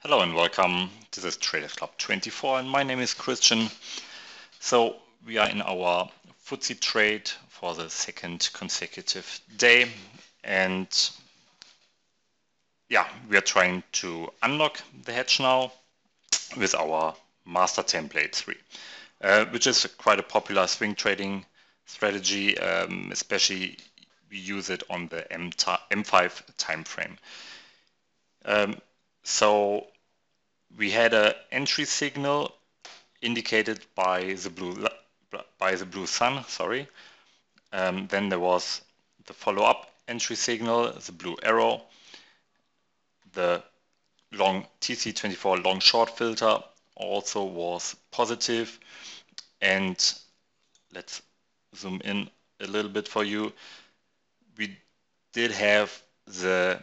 Hello and welcome. This is Traders Club 24 and my name is Christian. So we are in our FTSE trade for the second consecutive day, and yeah, we are trying to unlock the hedge now with our master template 3, which is quite a popular swing trading strategy, especially we use it on the M5 time frame. So we had an entry signal indicated by the blue sun, sorry. Then there was the follow-up entry signal, the blue arrow, the long TC24 long short filter also was positive, and let's zoom in a little bit for you. We did have the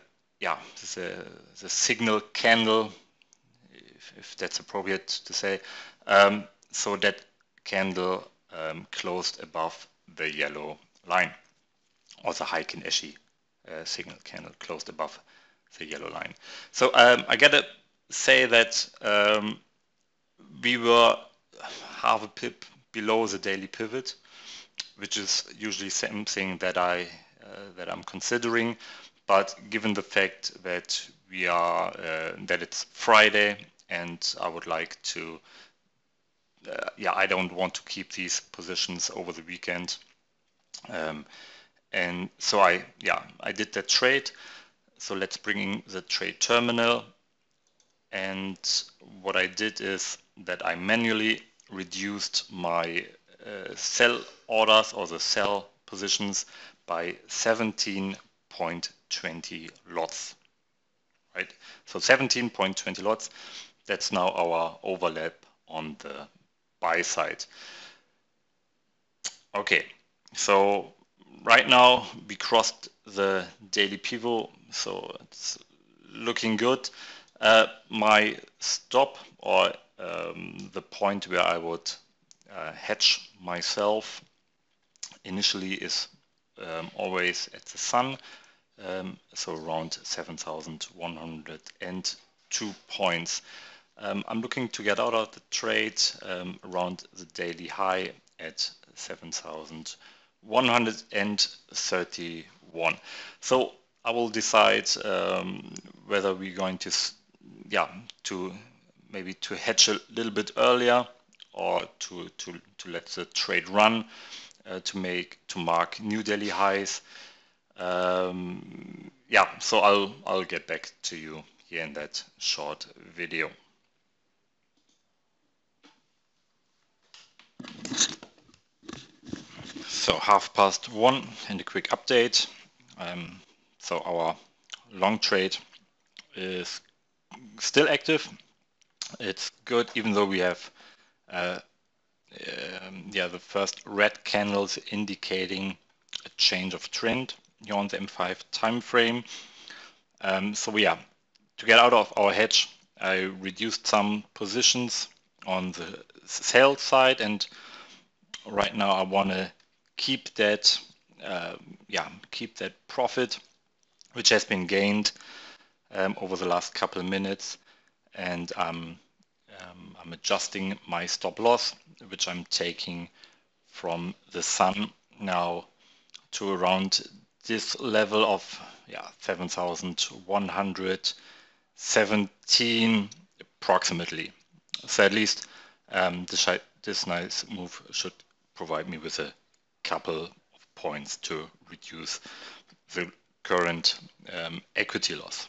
signal candle, if that's appropriate to say. So that candle closed above the yellow line, or the Heiken Eschi signal candle closed above the yellow line. So I gotta say that we were half a pip below the daily pivot, which is usually something that I'm considering. But given the fact that we are that it's Friday, and I would like to, I don't want to keep these positions over the weekend, and so I did that trade. So let's bring in the trade terminal, and what I did is that I manually reduced my sell orders, or the sell positions, by 17.20 lots. Right, so 17.20 lots. That's now our overlap on the buy side. Okay, so right now we crossed the daily pivot, so it's looking good. My stop, or the point where I would hedge myself initially, is always at the sun, so around 7,102 points. I'm looking to get out of the trade around the daily high at 7,131. So I will decide whether we're going to maybe to hedge a little bit earlier, or to let the trade run, to mark new daily highs. So I'll get back to you here in that short video. So 1:30 and a quick update. So our long trade is still active. It's good, even though we have the first red candles indicating a change of trend here on the M5 time frame. To get out of our hedge, I reduced some positions on the sell side, and right now I want to keep that profit which has been gained over the last couple of minutes, and I'm adjusting my stop loss, which I'm taking from the sun now to around this level of 7,117 approximately. So at least this nice move should provide me with a couple of points to reduce the current equity loss.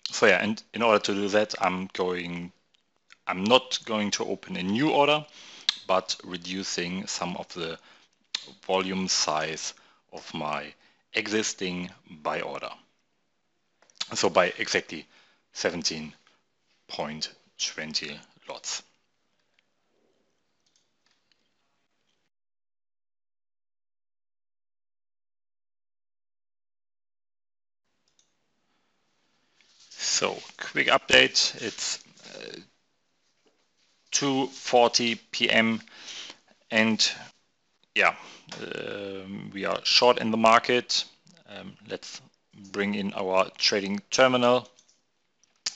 So and in order to do that, I'm not going to open a new order, but reducing some of the volume size of my existing buy order. So by exactly 17.20 lots. So quick update, it's 2:40 p.m. and we are short in the market. Let's bring in our trading terminal.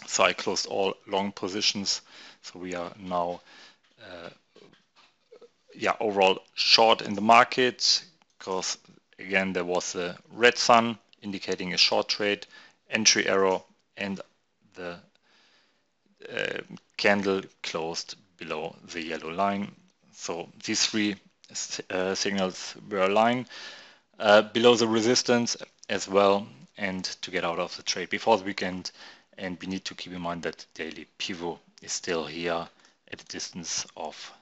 So I closed all long positions. So we are now overall short in the market, because again there was a red sun indicating a short trade, entry arrow, and the candle closed below the yellow line. So these three signals were aligned below the resistance as well, and to get out of the trade before the weekend. And we need to keep in mind that daily pivot is still here at a distance of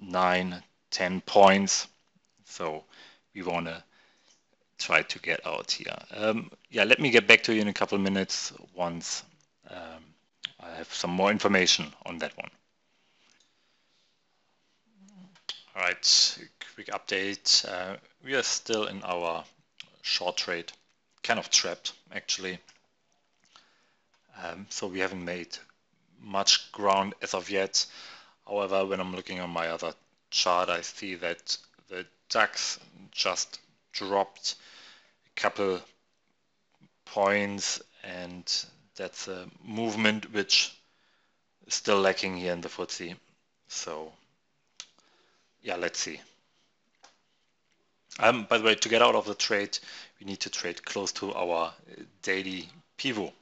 9-10 points. So we want to try to get out here. Let me get back to you in a couple of minutes once I have some more information on that one. All right, quick update. We are still in our short trade, kind of trapped actually. So we haven't made much ground as of yet. However, when I'm looking on my other chart, I see that the DAX just dropped a couple points, and that's a movement which is still lacking here in the FTSE. So yeah, let's see. By the way, to get out of the trade, we need to trade close to our daily pivot.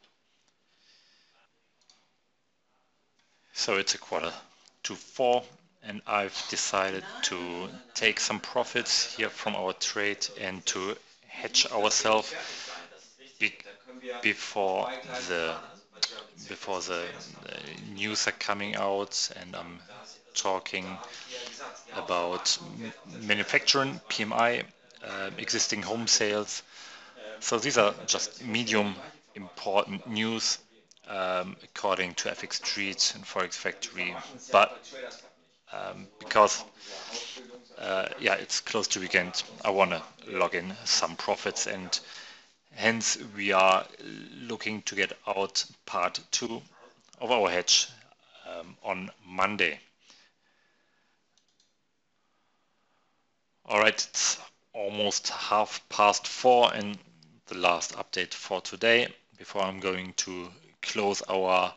So it's a 3:45, and I've decided to take some profits here from our trade and to hedge ourselves before the news are coming out, and I'm talking about manufacturing, PMI, existing home sales. So these are just medium important news according to FX Street and Forex Factory, but because it's close to weekend, I want to log in some profits, and hence we are looking to get out part 2 of our hedge on Monday. All right, it's almost 4:30 and the last update for today before I'm going to close our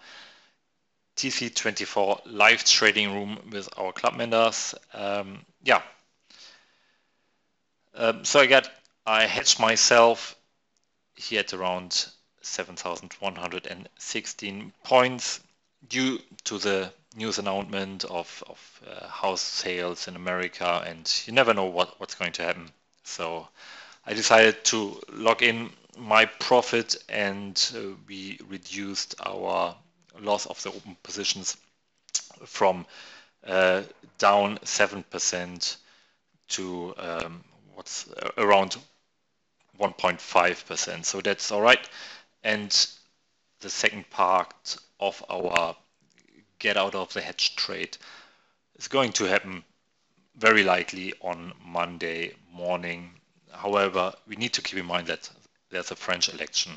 TC24 live trading room with our club members. So I hedged myself here at around 7,116 points due to the news announcement of house sales in America, and you never know what's going to happen. So I decided to log in my profit, and we reduced our loss of the open positions from down 7% to what's around 1.5%. So that's all right. And the second part of our get out of the hedge trade is going to happen very likely on Monday morning. However, we need to keep in mind that there's a French election,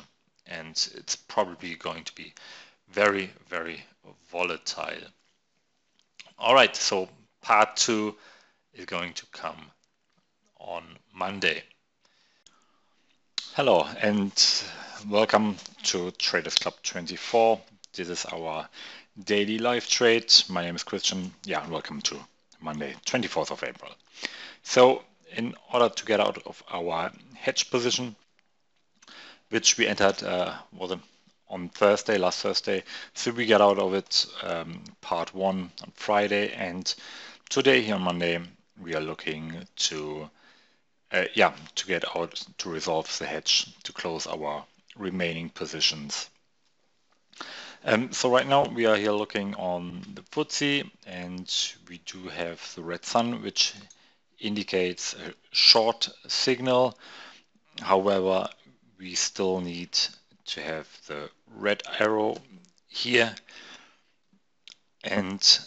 and it's probably going to be very, very volatile. All right, so part 2 is going to come on Monday. Hello and welcome to Traders Club 24. This is our daily live trade. My name is Christian. Welcome to Monday, 24th of April. So in order to get out of our hedge position, which we entered on Thursday, last Thursday, so we get out of it part 1 on Friday, and today here on Monday we are looking to get out, to resolve the hedge, to close our remaining positions. So right now we are here looking on the FTSE, and we do have the red sun, which indicates a short signal. However, we still need to have the red arrow here, and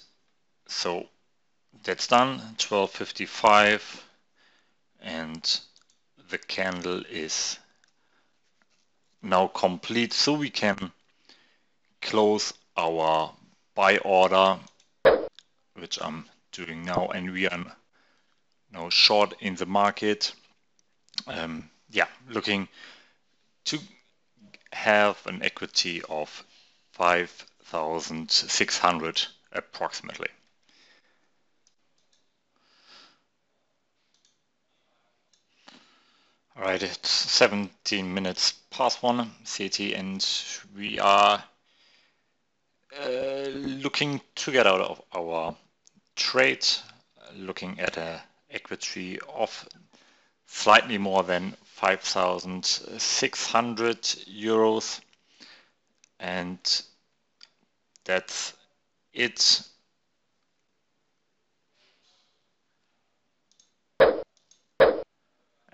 so that's done. 12:55, and the candle is now complete, so we can close our buy order, which I'm doing now, and we are now short in the market. Looking to have an equity of 5,600 approximately. All right, it's 17 minutes past 1 CT, and we are looking to get out of our trade, looking at an equity of slightly more than 5,600 euros, and that's it.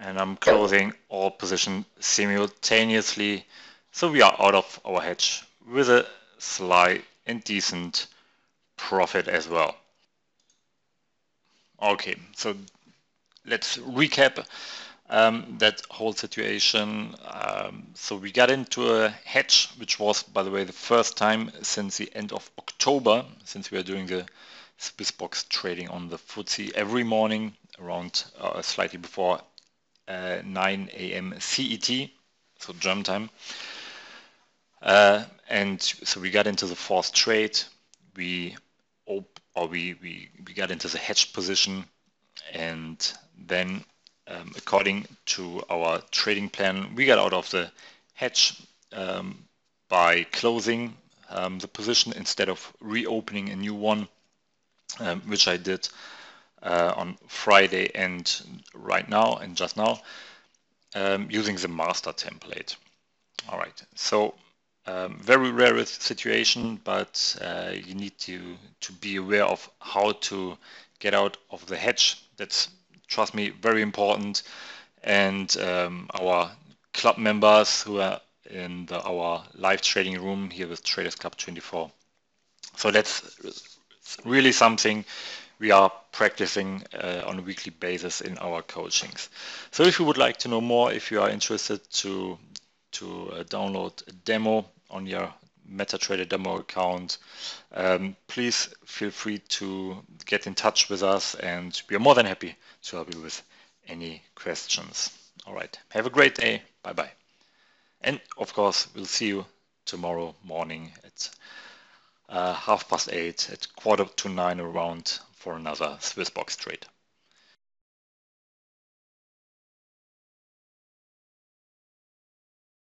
And I'm closing all positions simultaneously, so we are out of our hedge with a slight and decent profit as well. Okay, so let's recap that whole situation. So we got into a hedge, which was, by the way, the first time since the end of October, since we are doing the SwissBox trading on the FTSE every morning around slightly before 9 a.m. CET, so German time. And so we got into the fourth trade. We got into the hedge position, and then according to our trading plan, we got out of the hedge by closing the position instead of reopening a new one, which I did on Friday and right now and just now using the master template. All right, so very rare situation, but you need to be aware of how to get out of the hedge. That's, trust me, very important. And our club members who are in our live trading room here with Traders Club 24. So that's really something we are practicing on a weekly basis in our coachings. So if you would like to know more, if you are interested to download a demo on your MetaTrader demo account, please feel free to get in touch with us, and we are more than happy to help you with any questions. All right, have a great day. Bye bye. And of course, we'll see you tomorrow morning at 8:30, at 8:45 around for another SwissBox trade.